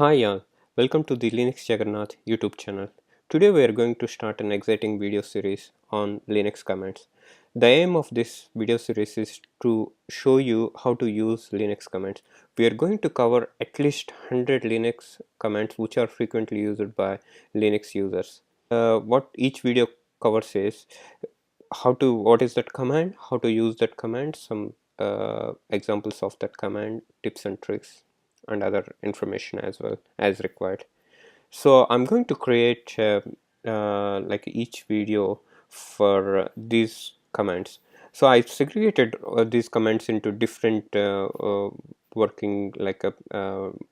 Hi y'all, welcome to the Linux Jagannath YouTube channel. Today we are going to start an exciting video series on Linux commands. The aim of this video series is to show you how to use Linux commands. We are going to cover at least 100 Linux commands which are frequently used by Linux users. What each video covers is what is that command, how to use that command, some examples of that command, tips and tricks, and other information as well as required. So I'm going to create like each video for these commands. So I segregated these commands into different working like a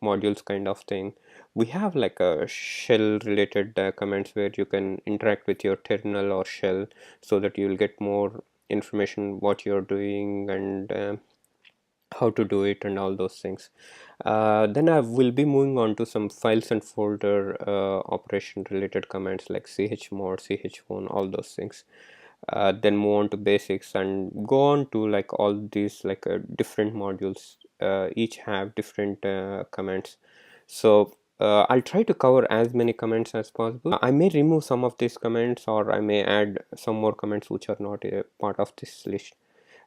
modules kind of thing. We have like a shell related commands where you can interact with your terminal or shell so that you'll get more information what you're doing and how to do it and all those things. Then I will be moving on to some files and folder operation related commands like chmod, chown, all those things. Then move on to basics and go on to like all these like different modules. Each have different commands. So I'll try to cover as many comments as possible. I may remove some of these comments or I may add some more comments which are not a part of this list.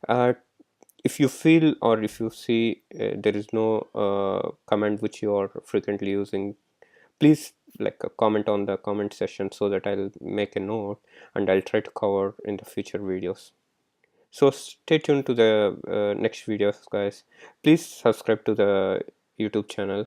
Uh, if you feel or if you see there is no command which you are frequently using, please like comment on the comment section so that I'll make a note and I'll try to cover in the future videos. So stay tuned to the next videos, guys. Please subscribe to the YouTube channel.